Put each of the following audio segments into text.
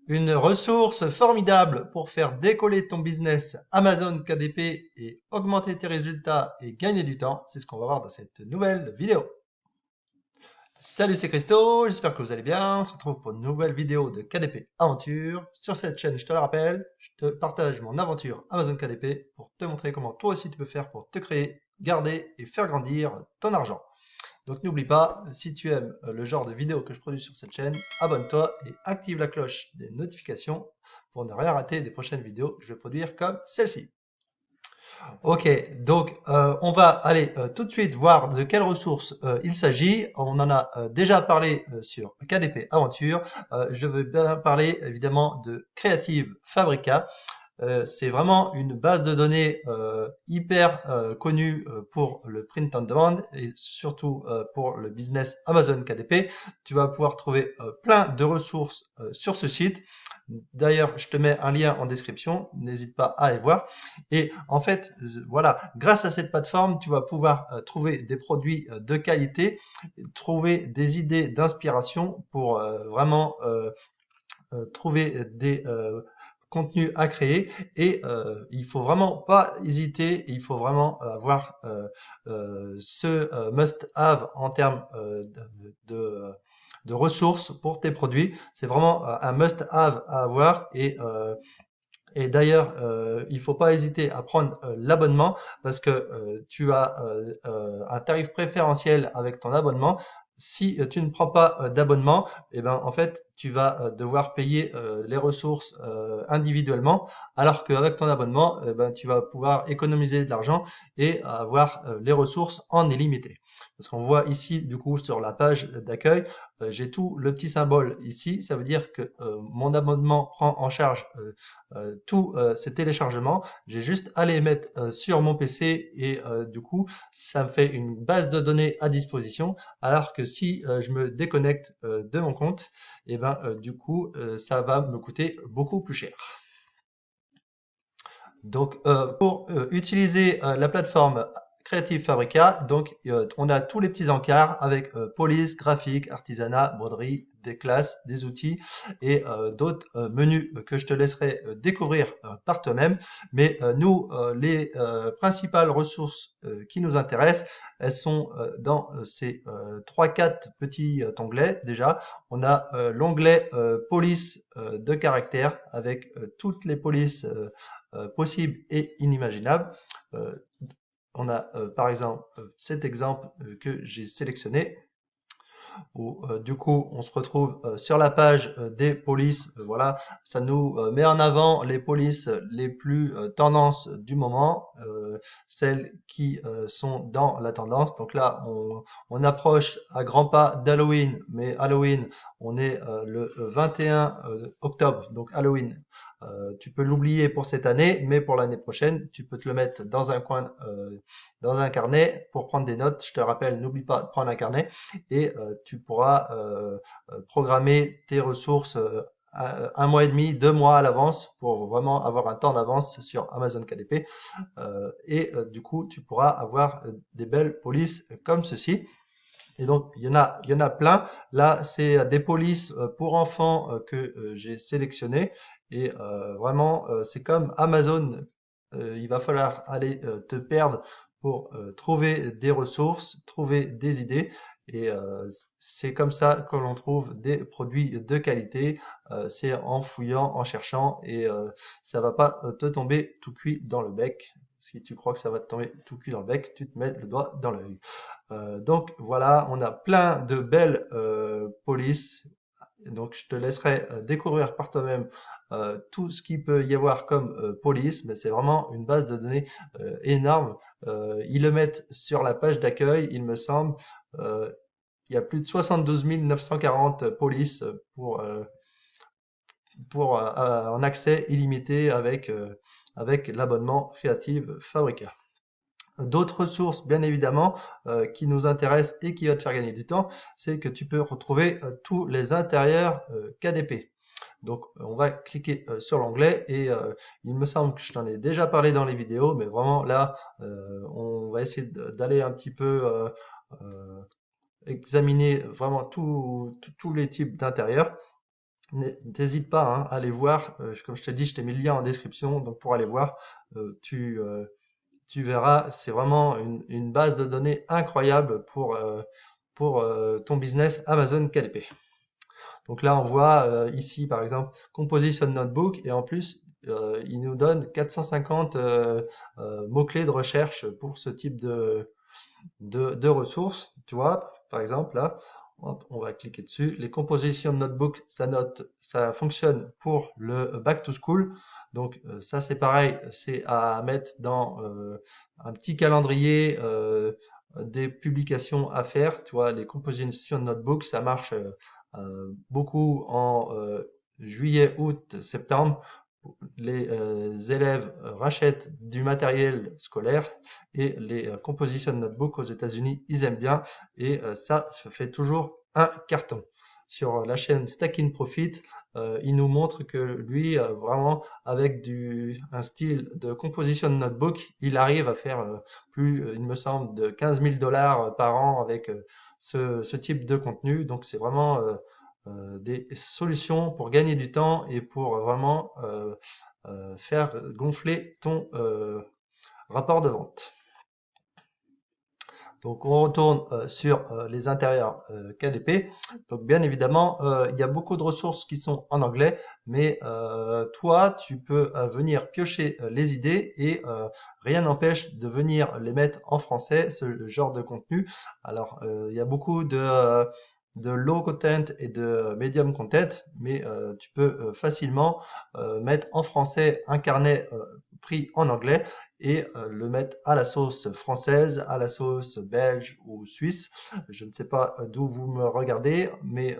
Une ressource formidable pour faire décoller ton business Amazon KDP et augmenter tes résultats et gagner du temps, c'est ce qu'on va voir dans cette nouvelle vidéo. Salut, c'est Christo, j'espère que vous allez bien. On se retrouve pour une nouvelle vidéo de KDP Aventure. Sur cette chaîne, je te le rappelle, je te partage mon aventure Amazon KDP pour te montrer comment toi aussi tu peux faire pour te créer, garder et faire grandir ton argent. Donc n'oublie pas, si tu aimes le genre de vidéos que je produis sur cette chaîne, abonne-toi et active la cloche des notifications pour ne rien rater des prochaines vidéos que je vais produire comme celle-ci. Ok, donc on va aller tout de suite voir de quelles ressources il s'agit. On en a déjà parlé sur KDP Aventure. Je veux bien parler évidemment de Creative Fabrica. C'est vraiment une base de données hyper connue pour le print on demand et surtout pour le business Amazon KDP. Tu vas pouvoir trouver plein de ressources sur ce site. D'ailleurs, je te mets un lien en description, n'hésite pas à aller voir. Et en fait, voilà, grâce à cette plateforme, tu vas pouvoir trouver des produits de qualité, trouver des idées d'inspiration pour vraiment trouver des contenus à créer et il faut vraiment pas hésiter, il faut vraiment avoir ce must-have en termes de ressources pour tes produits. C'est vraiment un must-have à avoir et d'ailleurs, il faut pas hésiter à prendre l'abonnement parce que tu as un tarif préférentiel avec ton abonnement. Si tu ne prends pas d'abonnement, eh ben en fait tu vas devoir payer les ressources individuellement, alors qu'avec ton abonnement, eh ben tu vas pouvoir économiser de l'argent et avoir les ressources en illimité. Parce qu'on voit ici du coup sur la page d'accueil, j'ai tout le petit symbole ici. Ça veut dire que mon abonnement prend en charge tous ces téléchargements. J'ai juste à les mettre sur mon PC et du coup, ça me fait une base de données à disposition. Alors que si je me déconnecte de mon compte, et ben du coup, ça va me coûter beaucoup plus cher. Donc, pour utiliser la plateforme Creative Fabrica, donc on a tous les petits encarts avec police, graphique, artisanat, broderie, des classes, des outils et d'autres menus que je te laisserai découvrir par toi-même. Mais nous, les principales ressources qui nous intéressent, elles sont dans ces 3-4 petits onglets. Déjà, on a l'onglet police de caractère avec toutes les polices possibles et inimaginables. Euh, on a par exemple cet exemple que j'ai sélectionné où du coup on se retrouve sur la page des polices. Voilà, ça nous met en avant les polices les plus tendances du moment, celles qui sont dans la tendance. Donc là, on approche à grands pas d'Halloween, mais Halloween, on est le 21 octobre, donc Halloween. Tu peux l'oublier pour cette année, mais pour l'année prochaine, tu peux te le mettre dans un coin, dans un carnet pour prendre des notes. Je te rappelle, n'oublie pas de prendre un carnet et tu pourras programmer tes ressources un mois et demi, 2 mois à l'avance pour vraiment avoir un temps d'avance sur Amazon KDP. Et du coup, tu pourras avoir des belles polices comme ceci. Et donc, il y en a plein. Là, c'est des polices pour enfants que j'ai sélectionnées. Et vraiment, c'est comme Amazon. Il va falloir aller te perdre pour trouver des ressources, trouver des idées. Et c'est comme ça que l'on trouve des produits de qualité. C'est en fouillant, en cherchant, et ça va pas te tomber tout cuit dans le bec. Si tu crois que ça va te tomber tout cuit dans le bec, tu te mets le doigt dans l'œil. Donc voilà, on a plein de belles polices. Donc je te laisserai découvrir par toi-même tout ce qu'il peut y avoir comme police, mais c'est vraiment une base de données énorme. Ils le mettent sur la page d'accueil, il me semble. Euh, il y a plus de 72 940 polices pour en accès illimité avec l'abonnement Creative Fabrica. D'autres sources, bien évidemment, qui nous intéressent et qui va te faire gagner du temps, c'est que tu peux retrouver tous les intérieurs KDP. Donc, on va cliquer sur l'onglet et il me semble que je t'en ai déjà parlé dans les vidéos, mais vraiment là, on va essayer d'aller un petit peu examiner vraiment tous les types d'intérieurs. N'hésite pas hein, à aller voir. Comme je te dis, je t'ai mis le lien en description, donc pour aller voir, tu verras, c'est vraiment une base de données incroyable pour ton business Amazon KDP. Donc là, on voit ici, par exemple, Composition Notebook, et en plus, il nous donne 450 mots-clés de recherche pour ce type de ressources. Tu vois, par exemple, là, hop, on va cliquer dessus. Les compositions de notebook, ça fonctionne pour le back to school. Donc ça, c'est pareil, c'est à mettre dans un petit calendrier des publications à faire. Tu vois, les compositions de notebook, ça marche beaucoup en juillet, août, septembre. Les élèves rachètent du matériel scolaire et les composition notebook aux États-Unis, ils aiment bien et ça fait toujours un carton. Sur la chaîne Stacking Profit, il nous montre que lui, vraiment, avec un style de composition notebook, il arrive à faire plus, il me semble, de 15 000 dollars par an avec ce type de contenu. Donc, c'est vraiment des solutions pour gagner du temps et pour vraiment faire gonfler ton rapport de vente. Donc on retourne sur les intérieurs KDP. Donc bien évidemment, il y a beaucoup de ressources qui sont en anglais, mais toi, tu peux venir piocher les idées et rien n'empêche de venir les mettre en français, ce genre de contenu. Alors, il y a beaucoup de low content et de medium content, mais tu peux facilement mettre en français un carnet pris en anglais et le mettre à la sauce française, à la sauce belge ou suisse. Je ne sais pas d'où vous me regardez, mais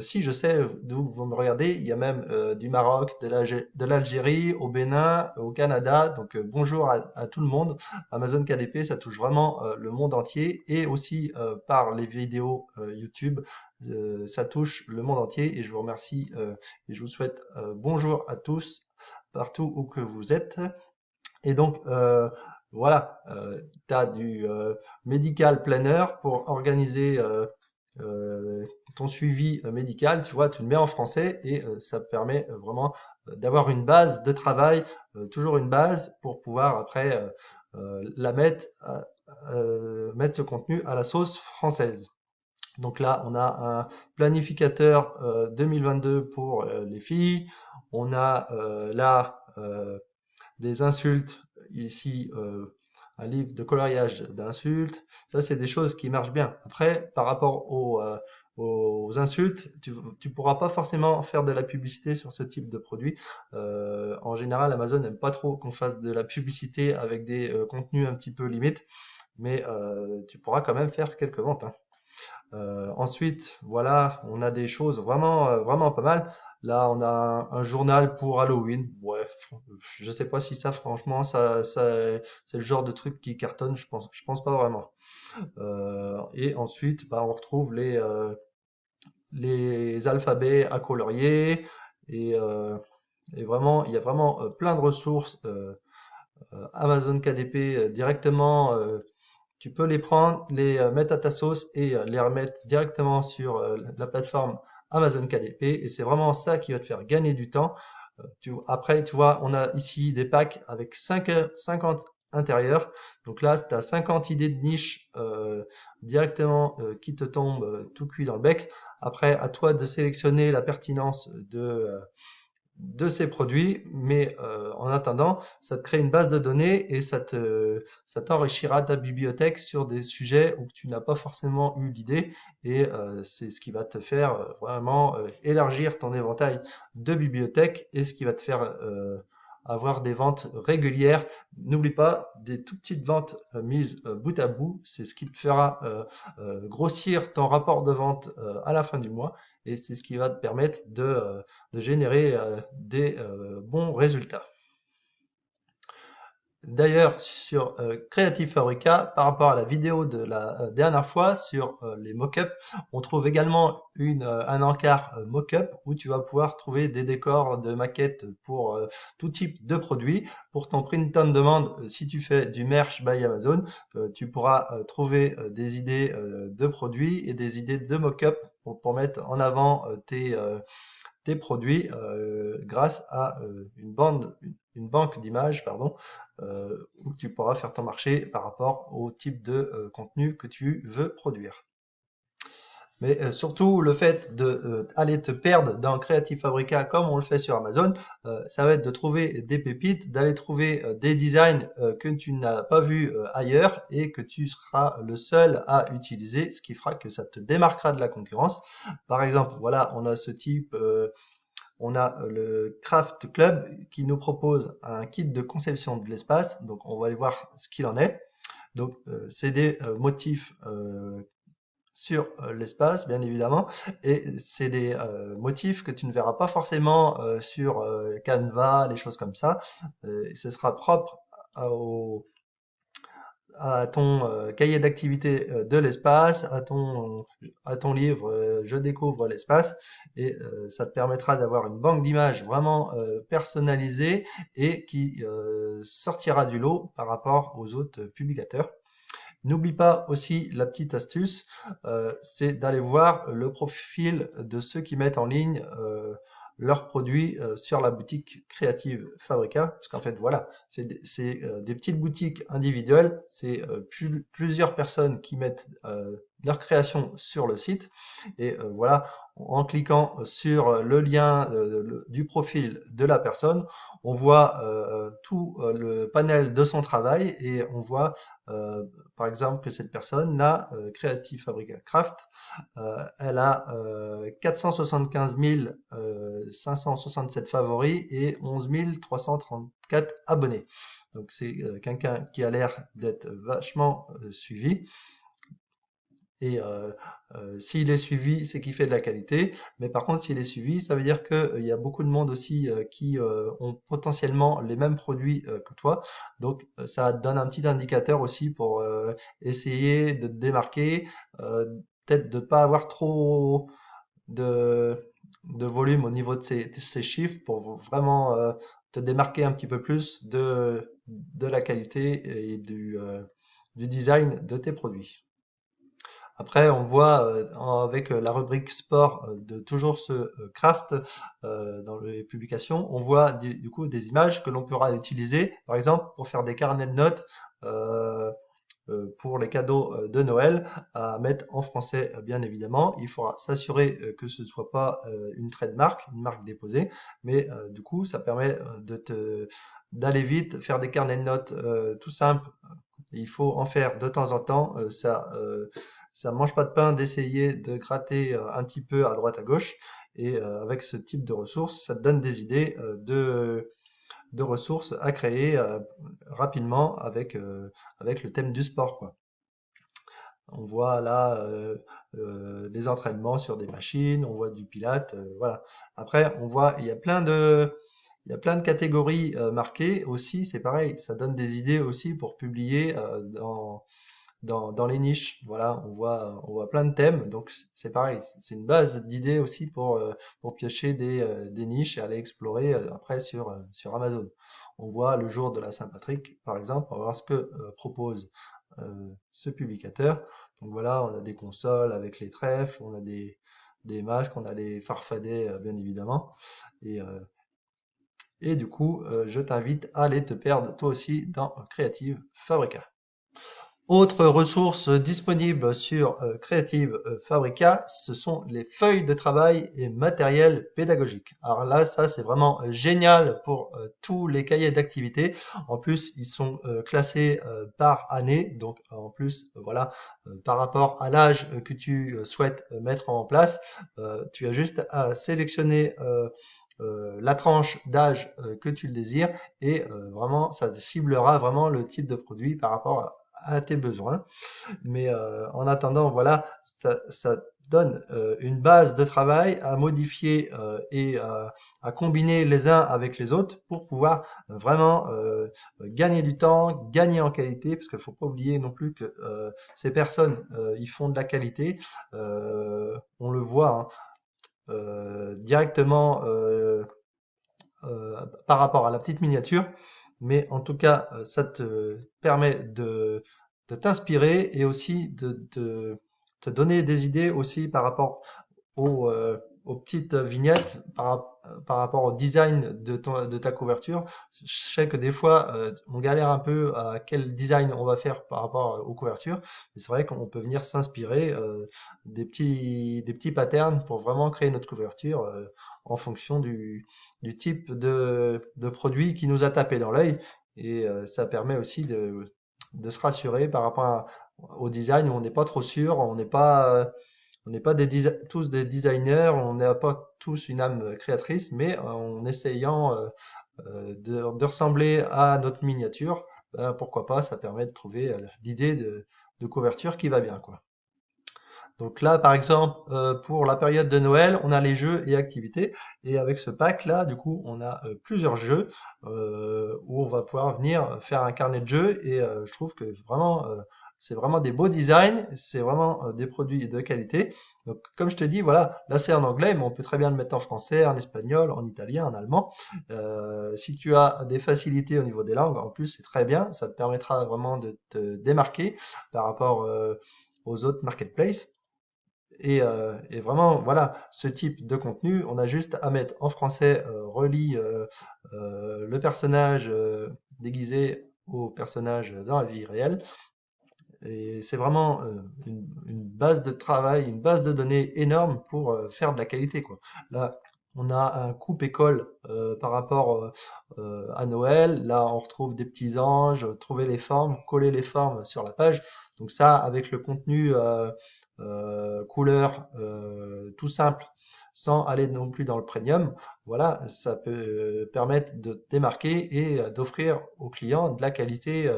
si je sais d'où vous me regardez, il y a même du Maroc, de l'Algérie, au Bénin, au Canada. Donc bonjour à tout le monde. Amazon KDP, ça touche vraiment le monde entier et aussi par les vidéos YouTube, ça touche le monde entier et je vous remercie et je vous souhaite bonjour à tous partout où que vous êtes. Et donc, voilà, tu as du medical planner pour organiser ton suivi médical. Tu vois, tu le mets en français et ça permet vraiment d'avoir une base de travail, toujours une base pour pouvoir après la mettre, mettre ce contenu à la sauce française. Donc là, on a un planificateur 2022 pour les filles. On a là des insultes, ici un livre de coloriage d'insultes, ça c'est des choses qui marchent bien. Après, par rapport aux insultes, tu pourras pas forcément faire de la publicité sur ce type de produit. En général, Amazon n'aime pas trop qu'on fasse de la publicité avec des contenus un petit peu limites, mais tu pourras quand même faire quelques ventes, hein. Ensuite, voilà, on a des choses vraiment, vraiment pas mal. Là, on a un journal pour Halloween. Ouais, je sais pas si ça, franchement, c'est le genre de truc qui cartonne. Je pense pas vraiment. Et ensuite, bah, on retrouve les alphabets à colorier et vraiment, il y a vraiment plein de ressources. Amazon KDP directement. Tu peux les prendre, les mettre à ta sauce et les remettre directement sur la plateforme Amazon KDP. Et c'est vraiment ça qui va te faire gagner du temps. Après, tu vois, on a ici des packs avec 50 intérieurs. Donc là, tu as 50 idées de niche directement qui te tombent tout cuit dans le bec. Après, à toi de sélectionner la pertinence de ces produits, mais en attendant, ça te crée une base de données et ça t'enrichira ta bibliothèque sur des sujets où tu n'as pas forcément eu l'idée et c'est ce qui va te faire vraiment élargir ton éventail de bibliothèques et ce qui va te faire avoir des ventes régulières. N'oublie pas, des tout petites ventes mises bout à bout, c'est ce qui te fera grossir ton rapport de vente à la fin du mois et c'est ce qui va te permettre de générer des bons résultats. D'ailleurs, sur Creative Fabrica, par rapport à la vidéo de la dernière fois sur les mock-ups, on trouve également un encart mock-up où tu vas pouvoir trouver des décors de maquettes pour tout type de produits. Pour ton print on demand, si tu fais du merch by Amazon, tu pourras trouver des idées de produits et des idées de mock-up pour mettre en avant tes produits grâce à une banque d'images, pardon, où tu pourras faire ton marché par rapport au type de contenu que tu veux produire. Mais surtout, le fait de aller te perdre dans Creative Fabrica comme on le fait sur Amazon, ça va être de trouver des pépites, d'aller trouver des designs que tu n'as pas vus ailleurs et que tu seras le seul à utiliser, ce qui fera que ça te démarquera de la concurrence. Par exemple, voilà, on a ce type, on a le Craft Club qui nous propose un kit de conception de l'espace. Donc, on va aller voir ce qu'il en est. Donc, c'est des motifs sur l'espace, bien évidemment, et c'est des motifs que tu ne verras pas forcément sur Canva, les choses comme ça. Ce sera propre à ton cahier d'activité de l'espace, à ton livre Je découvre l'espace, et ça te permettra d'avoir une banque d'images vraiment personnalisée et qui sortira du lot par rapport aux autres publicateurs. N'oublie pas aussi la petite astuce, c'est d'aller voir le profil de ceux qui mettent en ligne leurs produits sur la boutique créative Fabrica, parce qu'en fait voilà, c'est des petites boutiques individuelles, c'est plusieurs personnes qui mettent leur création sur le site, et voilà, en cliquant sur le lien du profil de la personne, on voit tout le panel de son travail et on voit par exemple que cette personne là, Creative Fabrica Craft, elle a 475 567 favoris et 11 334 abonnés. Donc c'est quelqu'un qui a l'air d'être vachement suivi. Et s'il est suivi, c'est qu'il fait de la qualité. Mais par contre, s'il est suivi, ça veut dire qu'il y a beaucoup de monde aussi qui ont potentiellement les mêmes produits que toi. Donc, ça donne un petit indicateur aussi pour essayer de te démarquer, euh, peut-être de pas avoir trop de volume au niveau de ces chiffres pour vraiment te démarquer un petit peu plus de la qualité et du design de tes produits. Après, on voit avec la rubrique sport de toujours ce craft dans les publications, on voit du coup des images que l'on pourra utiliser, par exemple, pour faire des carnets de notes euh, pour les cadeaux de Noël à mettre en français, bien évidemment. Il faudra s'assurer que ce ne soit pas une trademark, une marque déposée, mais du coup, ça permet d'aller vite, faire des carnets de notes tout simples. Il faut en faire de temps en temps. Ça mange pas de pain d'essayer de gratter un petit peu à droite à gauche. Et avec ce type de ressources, ça te donne des idées de ressources à créer rapidement avec le thème du sport, quoi. On voit là des entraînements sur des machines, on voit du pilate, voilà. Après, on voit, il y a plein de catégories marquées aussi, c'est pareil, ça donne des idées aussi pour publier dans les niches. Voilà, on voit plein de thèmes, donc c'est pareil, c'est une base d'idées aussi pour piocher des niches et aller explorer après sur Amazon. On voit le jour de la Saint-Patrick, par exemple, on va voir ce que propose ce publicateur. Donc voilà, on a des consoles avec les trèfles, on a des masques, on a les farfadets, bien évidemment. Et, euh, et du coup, je t'invite à aller te perdre toi aussi dans Creative Fabrica. Autre ressource disponible sur Creative Fabrica, ce sont les feuilles de travail et matériel pédagogique. Alors là, ça c'est vraiment génial pour tous les cahiers d'activité. En plus, ils sont classés par année, donc en plus, voilà, par rapport à l'âge que tu souhaites mettre en place, tu as juste à sélectionner la tranche d'âge que tu le désires et vraiment ça ciblera vraiment le type de produit par rapport à tes besoins. Mais en attendant, voilà, ça donne une base de travail à modifier et à combiner les uns avec les autres pour pouvoir vraiment gagner du temps, gagner en qualité, parce qu'il faut pas oublier non plus que ces personnes, ils font de la qualité. On le voit hein, directement par rapport à la petite miniature, mais en tout cas, ça te permet de t'inspirer et aussi de te donner des idées aussi par rapport aux, aux petites vignettes par rapport au design de ta couverture. Je sais que des fois, on galère un peu à quel design on va faire par rapport aux couvertures. Mais c'est vrai qu'on peut venir s'inspirer des petits patterns pour vraiment créer notre couverture en fonction du type de produit qui nous a tapé dans l'œil. Et ça permet aussi de se rassurer par rapport au design où on n'est pas trop sûr, on n'est pas tous des designers, on n'a pas tous une âme créatrice, mais en essayant de ressembler à notre miniature, ben, pourquoi pas, ça permet de trouver l'idée de couverture qui va bien, quoi. Donc là, par exemple, pour la période de Noël, on a les jeux et activités. Et avec ce pack-là, du coup, on a plusieurs jeux où on va pouvoir venir faire un carnet de jeux. Et je trouve que vraiment, c'est vraiment des beaux designs, c'est vraiment des produits de qualité. Donc, comme je te dis, voilà, là c'est en anglais, mais on peut très bien le mettre en français, en espagnol, en italien, en allemand. Si tu as des facilités au niveau des langues, en plus, c'est très bien. Ça te permettra vraiment de te démarquer par rapport aux autres marketplaces. Et vraiment, voilà, ce type de contenu, on a juste à mettre en français, relie le personnage déguisé au personnage dans la vie réelle. Et c'est vraiment une base de travail, une base de données énorme pour faire de la qualité, quoi. Là, on a un coupe-école par rapport à Noël. Là, on retrouve des petits anges, trouver les formes, coller les formes sur la page. Donc ça, avec le contenu couleur tout simple, sans aller non plus dans le premium, voilà, ça peut permettre de démarquer et d'offrir aux clients de la qualité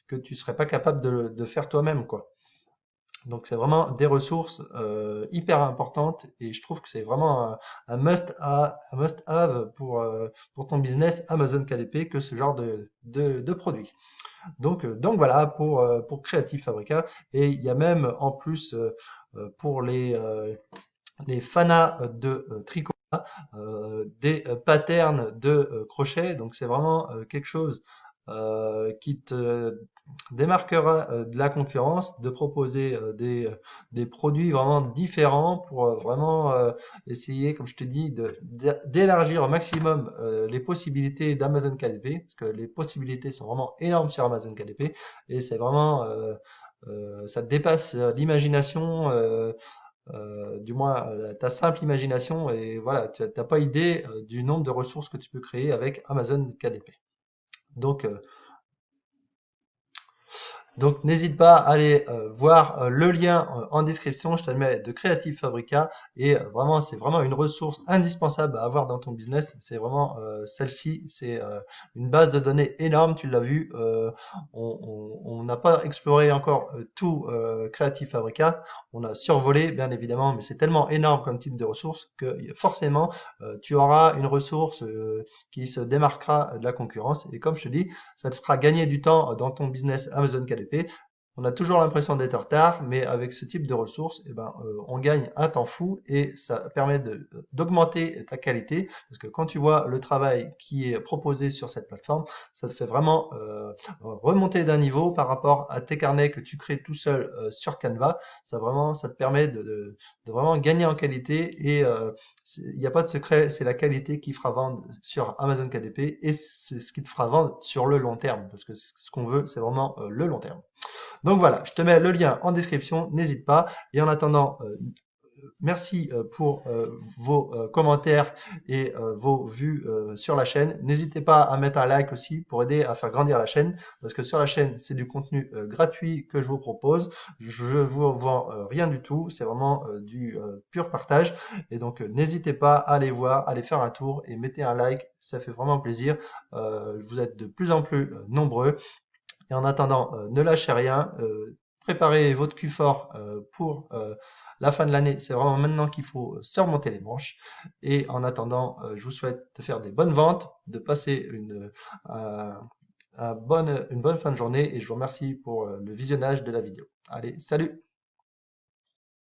que tu serais pas capable de faire toi-même, quoi. Donc c'est vraiment des ressources hyper importantes et je trouve que c'est vraiment un must have pour ton business Amazon KDP que ce genre de produit. Donc voilà pour Creative Fabrica et il y a même en plus pour les fanas de tricot des patterns de crochet. Donc c'est vraiment quelque chose qui te démarquera de la concurrence, de proposer des produits vraiment différents pour vraiment essayer, comme je te dis, d'élargir au maximum les possibilités d'Amazon KDP, parce que les possibilités sont vraiment énormes sur Amazon KDP, et c'est vraiment, ça dépasse l'imagination, du moins ta simple imagination, et voilà, tu n'as pas idée du nombre de ressources que tu peux créer avec Amazon KDP. Donc, euh, donc n'hésite pas à aller voir le lien en description, je te le mets de Creative Fabrica et vraiment c'est vraiment une ressource indispensable à avoir dans ton business. C'est vraiment celle-ci, c'est une base de données énorme, tu l'as vu. On n'a pas exploré encore tout Creative Fabrica, on a survolé bien évidemment, mais c'est tellement énorme comme type de ressource que forcément tu auras une ressource qui se démarquera de la concurrence. Et comme je te dis, ça te fera gagner du temps dans ton business Amazon KDP. On a toujours l'impression d'être en retard, mais avec ce type de ressources, eh ben, on gagne un temps fou et ça permet d'augmenter ta qualité. Parce que quand tu vois le travail qui est proposé sur cette plateforme, ça te fait vraiment remonter d'un niveau par rapport à tes carnets que tu crées tout seul sur Canva. Ça te permet de vraiment gagner en qualité et il n'y a pas de secret, c'est la qualité qui fera vendre sur Amazon KDP et c'est ce qui te fera vendre sur le long terme parce que ce qu'on veut, c'est vraiment le long terme. Donc voilà, je te mets le lien en description, n'hésite pas. Et en attendant, merci pour vos commentaires et vos vues sur la chaîne. N'hésitez pas à mettre un like aussi pour aider à faire grandir la chaîne parce que sur la chaîne, c'est du contenu gratuit que je vous propose. Je vous vends rien du tout, c'est vraiment du pur partage. Et donc n'hésitez pas à aller voir, à aller faire un tour et mettez un like, ça fait vraiment plaisir. Vous êtes de plus en plus nombreux. Et en attendant, ne lâchez rien, préparez votre cul fort pour la fin de l'année. C'est vraiment maintenant qu'il faut se remonter les manches. Et en attendant, je vous souhaite de faire des bonnes ventes, de passer une bonne fin de journée et je vous remercie pour le visionnage de la vidéo. Allez, salut!